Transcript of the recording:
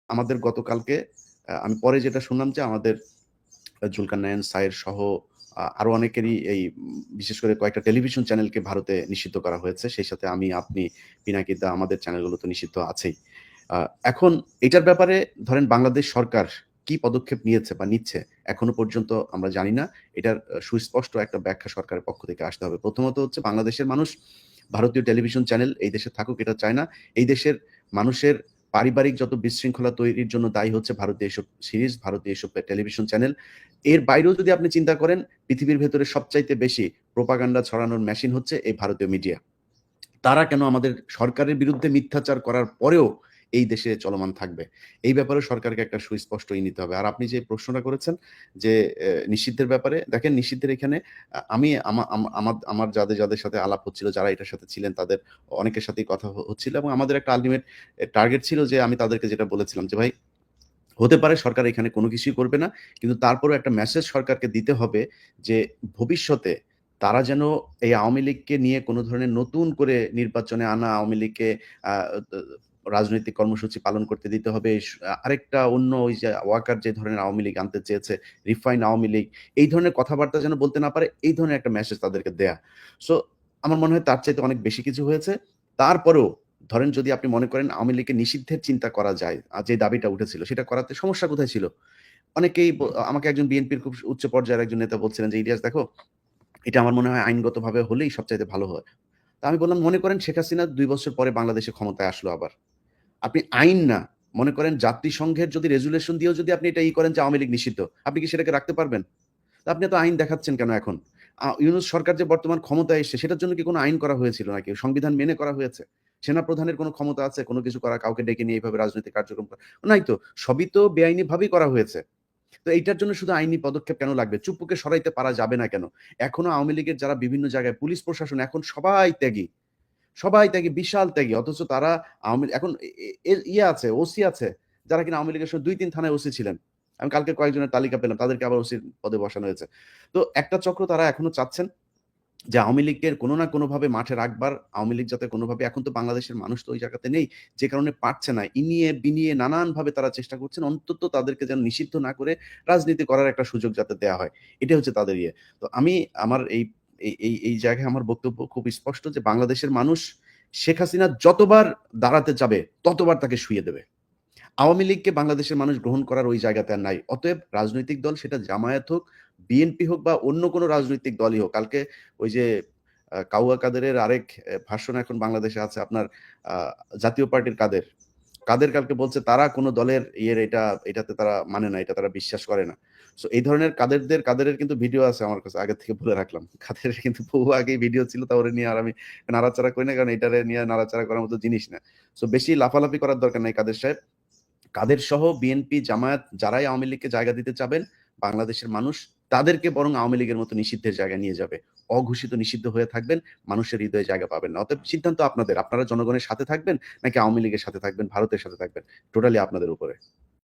আমাদের গতকালকে আমি পরে যেটা শুনলাম যে আমাদের জুলকারনাইন, সায়ের সহ আরো অনেকেরই এই বিশেষ করে কয়েকটা টেলিভিশন চ্যানেলকে ভারতে নিষিদ্ধ করা হয়েছে। সেই সাথে আমি, আপনি, পিনাকি দা আমাদের চ্যানেলগুলো তো নিষিদ্ধ আছেই। আ এখন এটার ব্যাপারে ধরেন বাংলাদেশ সরকার কি পদক্ষেপ নিয়েছে বা নিচ্ছে এখনো পর্যন্ত আমরা জানি না। এটার সুস্পষ্ট একটা ব্যাখ্যা সরকারের পক্ষ থেকে আসতে হবে। প্রথমত হচ্ছে বাংলাদেশের মানুষ ভারতীয় টেলিভিশন চ্যানেল এই দেশে থাকুক এটা চায় না। এই দেশের মানুষের পারিবারিক যত বিশৃঙ্খলা তৈরির জন্য দায়ী হচ্ছে ভারতীয় এসব সিরিজ, ভারতীয় এসব টেলিভিশন চ্যানেল। এর বাইরেও যদি আপনি চিন্তা করেন পৃথিবীর ভেতরে সবচাইতে বেশি প্রোপাগান্ডা ছড়ানোর মেশিন হচ্ছে এই ভারতীয় মিডিয়া। তারা কেন আমাদের সরকারের বিরুদ্ধে মিথ্যাচার করার পরেও এই দেশে চলমান থাকবে? এই ব্যাপারে সরকারকে একটা সুস্পষ্ট নিতে হবে। আর আপনি যে প্রশ্নটা করেছেন যে নিষিদ্ধের ব্যাপারে, দেখেন নিষিদ্ধের এখানে আমি আমার যাদের সাথে আলাপ হচ্ছিল, যারা এটার সাথে ছিলেন তাদের অনেকের সাথেই কথা হচ্ছিল এবং আমাদের একটা আল্টিমেট টার্গেট ছিল যে আমি তাদেরকে যেটা বলেছিলাম যে, "ভাই হতে পারে সরকার এখানে কোনো কিছুই করবে না। কিন্তু তারপরেও একটা মেসেজ সরকারকে দিতে হবে যে ভবিষ্যতে তারা যেন এই আওয়ামী লীগকে নিয়ে কোনো ধরনের নতুন করে নির্বাচনে আনা আওয়ামী লীগকে আ দ রাজনৈতিক কর্মসূচি পালন করতে দিতে হবে। আরেকটা অন্য ওই যে ওয়াকার যে ধরনের আওয়ামী লীগ আনতে চেয়েছে, রিফাইন্ড আওয়ামী লীগ, এই ধরনের কথাবার্তা যেন বলতে না পারে, এই ধরনের একটা মেসেজ তাদেরকে দেয়া। সো আমার মনে হয় তার চাইতে অনেক বেশি কিছু হয়েছে। তারপরেও ধরেন যদি আপনি মনে করেন আওয়ামী লীগকে নিষিদ্ধের চিন্তা করা যায়, যে দাবিটা উঠেছিল সেটা করাতে সমস্যা কোথায় ছিল? অনেকেই আমাকে একজন বিএনপির খুব উচ্চ পর্যায়ের একজন নেতা বলছিলেন যে, "ইলিয়াস দেখো, এটা আমার মনে হয় আইনগতভাবে হলেই সবচাইতে ভালো হয়।" তো আমি বললাম, "মনে করেন শেখ হাসিনা ২ বছর পরে বাংলাদেশে ক্ষমতায় আসলো আবার। আপনি আইন না, মনে করেন জাতিসংঘের যদি রেজুলেশন দিয়েও যদি আপনি এটা করেন যে আওয়ামী লীগ নিষিদ্ধ, আপনি কি সেটাকে রাখতে পারবেন? তো আপনি এত আইন দেখাচ্ছেন কেন এখন? ইউনূস সরকার যে বর্তমান ক্ষমতায় এসছে সেটার জন্য কি কোনো আইন করা হয়েছিল নাকি? সংবিধান মেনে করা হয়েছে? সেনাপ্রধানের কোনো ক্ষমতা আছে কোনো কিছু করা, কাউকে ডেকে নিয়ে এভাবে রাজনৈতিক কার্যক্রম করা? নাই তো। সবই তো বেআইনিভাবেই করা হয়েছে। তো এইটার জন্য শুধু আইনি পদক্ষেপ কেন লাগবে? চুপ্পুকে সরাইতে পারা যাবে না কেন? এখনো আওয়ামী লীগের যারা বিভিন্ন জায়গায় পুলিশ প্রশাসন এখন সবাই ত্যাগী। সবাই ত্যাগী, বিশাল ত্যাগী। অথচ তারা এখন আছে, ওসি আছে, যারা কিনা আওয়ামী লীগের সময় ২-৩ থানায় ওসি ছিলেন। আমি কালকে কয়েকজনের তালিকা পেলাম। তাদেরকে আবার ওসির পদে বসানো হয়েছে। তো একটা চক্র তারা এখনো চাচ্ছেন যে আওয়ামী লীগকে কোনো না কোনোভাবে মাঠে রাখবার, আওয়ামী লীগ যাতে কোনোভাবে, এখন তো বাংলাদেশের মানুষ তো ওই জায়গাতে নেই। যে কারণে পারছে না। ইনিয়ে বিনিয়ে নানানভাবে তারা চেষ্টা করছেন অন্তত তাদেরকে যেন নিষিদ্ধ না করে রাজনীতি করার একটা সুযোগ যাতে দেয়া হয়। এটাই হচ্ছে তাদের ইয়ে। তো আমি আমার এই জায়গায় আমার বক্তব্য খুব স্পষ্ট যে বাংলাদেশের মানুষ শেখ হাসিনা যতবার দাঁড়াতে যাবে ততবার তাকে শুইয়ে দেবে। আওয়ামী লীগকে বাংলাদেশের মানুষ গ্রহণ করার ওই জায়গাতে আর নাই। অতএব রাজনৈতিক দল সেটা জামায়াত হোক, বিএনপি হোক বা অন্য কোনো রাজনৈতিক দলই হোক। কালকে ওই যে কাউয়া কাদেরের আরেক ভার্সন এখন বাংলাদেশে আছে আপনার আ জাতীয় পার্টির কাদের। কাদের কালকে বলছে তারা কোনো দলের এটাতে তারা মানে না, এটা তারা বিশ্বাস করে না। সো এই ধরনের কাদেরের কিন্তু ভিডিও আছে আমার কাছে, আগে থেকে বলে রাখলাম। কাদেরের কিন্তু বহু আগেই ভিডিও ছিল, তা ওরে নিয়ে আর আমি নাড়াচাড়া করি না। কারণ এটারে নিয়ে নাড়াচাড়া করার মতো জিনিস না। সো বেশি লাফালাফি করার দরকার নাই কাদের সাহেব। কাদের সহ বিএনপি, জামায়াত যারাই আওয়ামী লীগকে জায়গা দিতে চাবেন, বাংলাদেশের মানুষ তাদেরকে বরং আওয়ামী লীগের মতো নিষিদ্ধের জায়গায় নিয়ে যাবে। অঘোষিত নিষিদ্ধ হয়ে থাকবেন, মানুষের হৃদয়ে জায়গা পাবেন না। অতএব সিদ্ধান্ত আপনাদের। আপনারা জনগণের সাথে থাকবেন নাকি আওয়ামী লীগের সাথে থাকবেন, ভারতের সাথে থাকবেন। টোটালি আপনাদের উপরে।